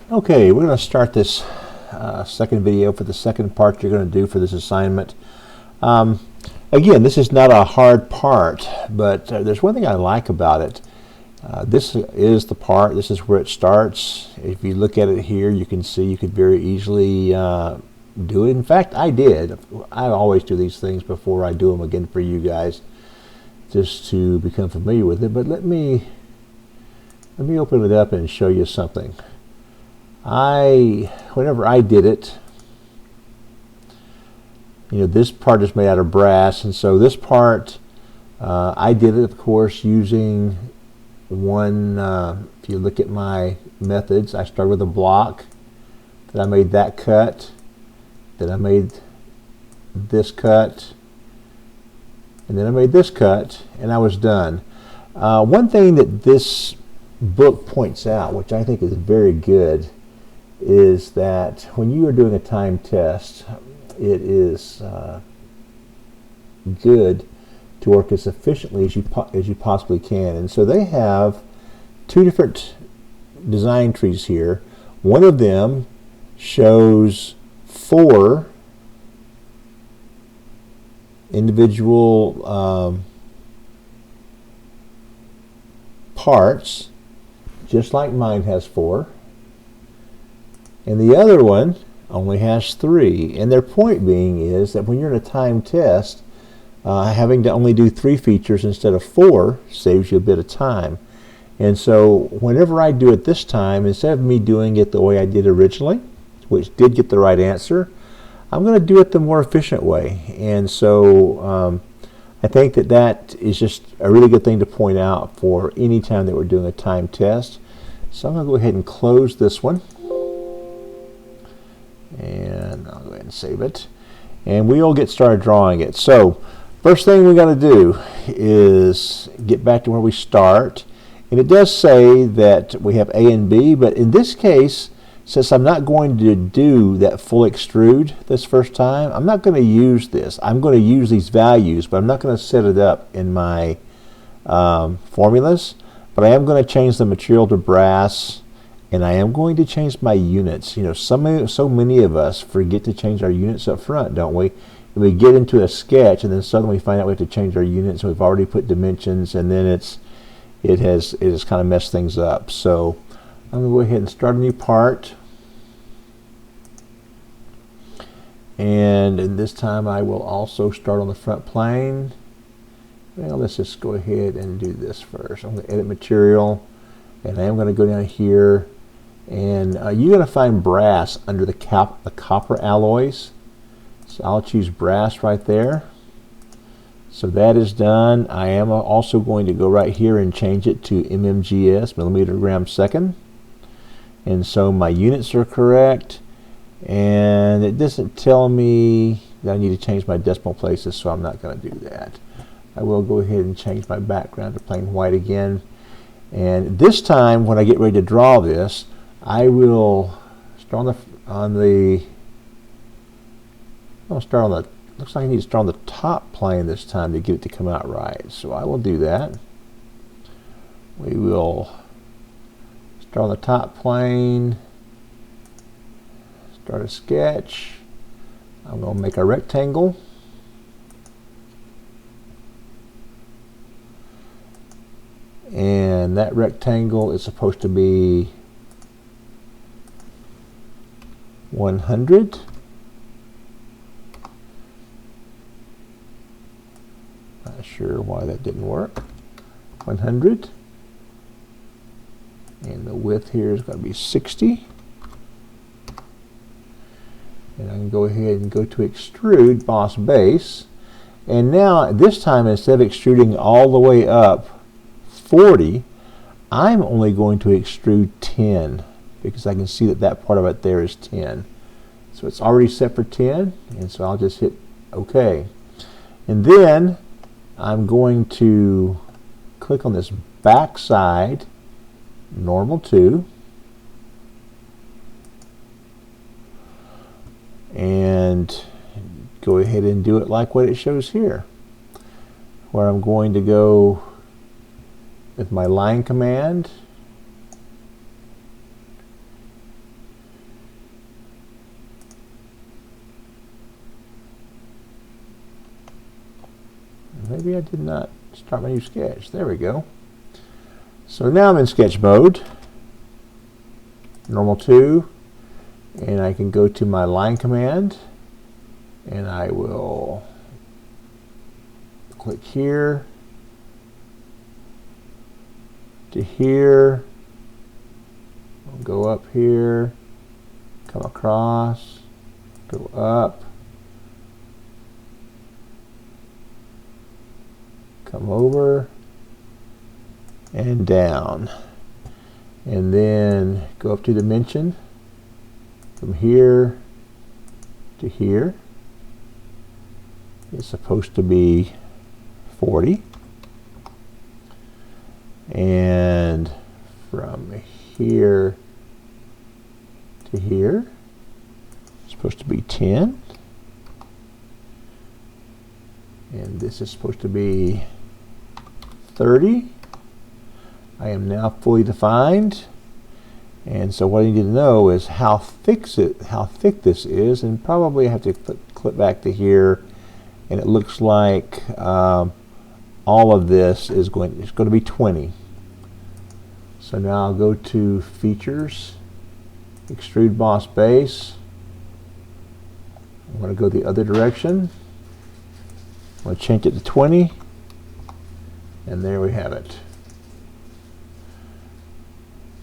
Okay, we're going to start this second video for the second part you're going to do for this assignment. Again, this is not a hard part, but there's one thing I like about it. This is the part, this is where it starts. If you look at it here, you can see you could very easily do it. In fact, I did. I always do these things before I do them again for you guys, just to become familiar with it. But let me open it up and show you something. Whenever I did it, this part is made out of brass, and so this part, I did it, of course, using one, if you look at my methods, I started with a block, then I made that cut, then I made this cut, and then I made this cut, and I was done. One thing that this book points out, which I think is very good, is that when you are doing a time test, it is good to work as efficiently as you possibly can. And so they have two different design trees here. One of them shows 4 individual parts, just like mine has 4. And the other one only has 3. And their point being is that when you're in a time test, having to only do 3 features instead of 4 saves you a bit of time. And so whenever I do it this time, instead of me doing it the way I did originally, which did get the right answer, I'm going to do it the more efficient way. And so I think that is just a really good thing to point out for any time that we're doing a time test. So I'm going to go ahead and close this one. And I'll go ahead and save it. And we'll get started drawing it. So first thing we got to do is get back to where we start. And it does say that we have A and B, but in this case, since I'm not going to do that full extrude this first time, I'm not going to use this. I'm going to use these values, but I'm not going to set it up in my formulas. But I am going to change the material to brass, and I am going to change my units. So many of us forget to change our units up front, don't we? And we get into a sketch, and then suddenly we find out we have to change our units, and we've already put dimensions, and then it has kind of messed things up. So I'm going to go ahead and start a new part. And this time I will also start on the front plane. Well, let's just go ahead and do this first. I'm going to edit material, and I am going to go down here. And you're going to find brass under the copper alloys. So I'll choose brass right there. So that is done. I am also going to go right here and change it to mmgs, millimeter gram second. And so my units are correct. And it doesn't tell me that I need to change my decimal places, so I'm not going to do that. I will go ahead and change my background to plain white again. And this time, when I get ready to draw this, I will start looks like I need to start on the top plane this time to get it to come out right. So I will do that. We will start on the top plane, start a sketch. I'm going to make a rectangle. And that rectangle is supposed to be 100. Not sure why that didn't work. 100. And the width here is going to be 60. And I can go ahead and go to extrude boss base. And now this time, instead of extruding all the way up 40, I'm only going to extrude 10, because I can see that part of it there is 10. So it's already set for 10, and so I'll just hit OK. And then I'm going to click on this back side, normal to, and go ahead and do it like what it shows here, where I'm going to go with my line command maybe I did not start my new sketch. There we go. So now I'm in sketch mode, normal 2, and I can go to my line command, and I will click here to here, I'll go up here, come across, go up, come over, and down, and then go up to dimension from here to here. It's supposed to be 40, and from here to here it's supposed to be 10, and this is supposed to be 30. I am now fully defined, and so what I need to know is how thick this is, and probably I have to click back to here, and it looks like all of this is going to be 20. So now I'll go to Features, Extrude Boss Base. I'm going to go the other direction. I'm going to change it to 20, and there we have it.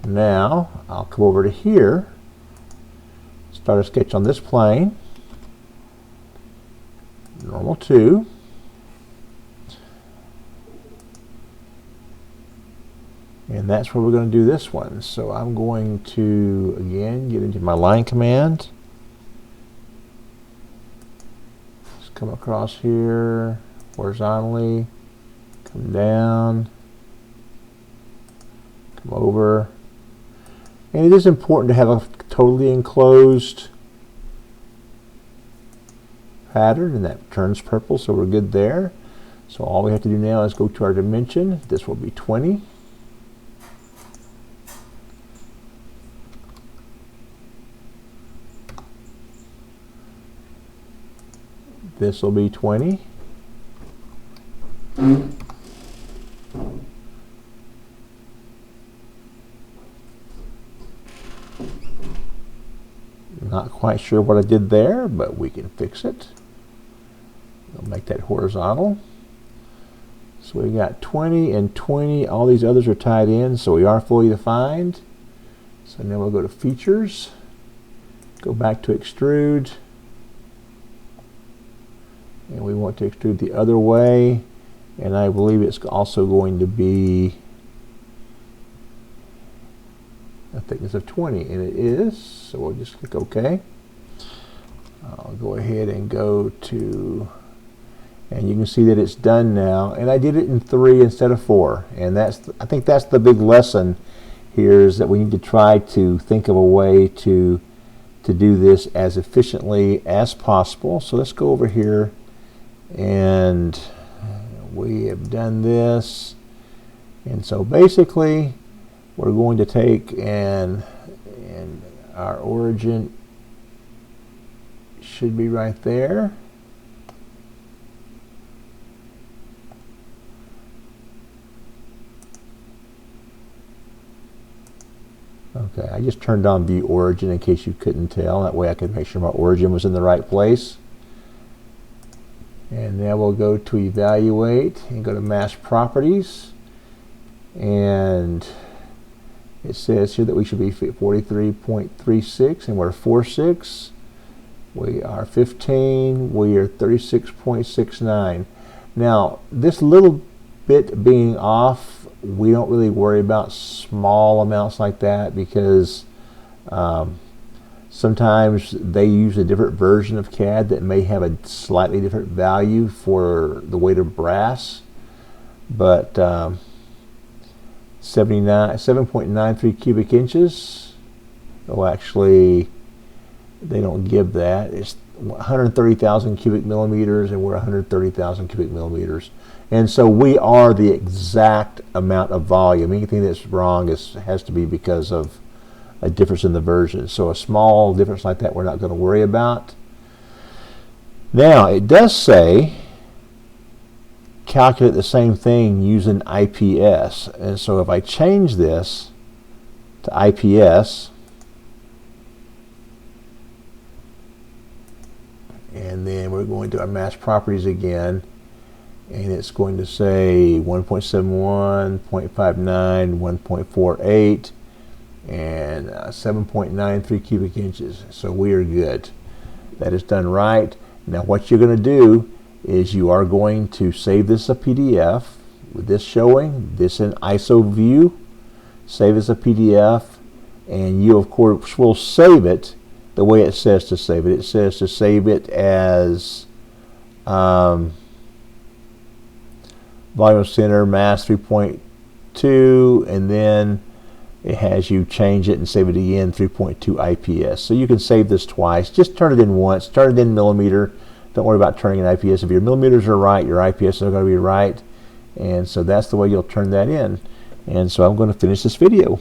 Now I'll come over to here, start a sketch on this plane, normal 2, and that's where we're going to do this one. So I'm going to again get into my line command, just come across here horizontally, come down, come over. And it is important to have a totally enclosed pattern, and that turns purple, so we're good there. So all we have to do now is go to our dimension. This will be 20. This will be 20. Not quite sure what I did there, but we can fix it. I'll make that horizontal. So we got 20 and 20. All these others are tied in, so we are fully defined. So now we'll go to Features, go back to Extrude, and we want to extrude the other way, and I believe it's also going to be a thickness of 20, and it is, so we'll just click OK. I'll go ahead and go to, and you can see that it's done now, and I did it in 3 instead of 4, and I think that's the big lesson here, is that we need to try to think of a way to do this as efficiently as possible. So let's go over here, and we have done this, and so basically we're going to take and our origin should be right there. Okay, I just turned on View Origin in case you couldn't tell. That way I could make sure my origin was in the right place. And now we'll go to Evaluate and go to Mask Properties. And it says here that we should be 43.36, and we're 4.6. We are 15. We are 36.69. Now, this little bit being off, we don't really worry about small amounts like that, because sometimes they use a different version of CAD that may have a slightly different value for the weight of brass. But 7.93 cubic inches. Oh, actually, they don't give that. It's 130,000 cubic millimeters, and we're 130,000 cubic millimeters. And so we are the exact amount of volume. Anything that's wrong has to be because of a difference in the version. So a small difference like that we're not going to worry about. Now, it does say calculate the same thing using IPS. And so if I change this to IPS, and then we're going to our mass properties again, and it's going to say 1.71, 0.59, 1.48, and 7.93 cubic inches. So we are good. That is done right. Now what you're going to do is you are going to save this as a PDF with this showing, this in ISO view, save as a PDF, and you of course will save it the way it says to save it. It says to save it as volume center, mass 3.2, and then it has you change it and save it again, 3.2 IPS. So you can save this twice. Just turn it in once. Turn it in millimeter. Don't worry about turning in IPS. If your millimeters are right, your IPS are going to be right. And so that's the way you'll turn that in. And so I'm going to finish this video.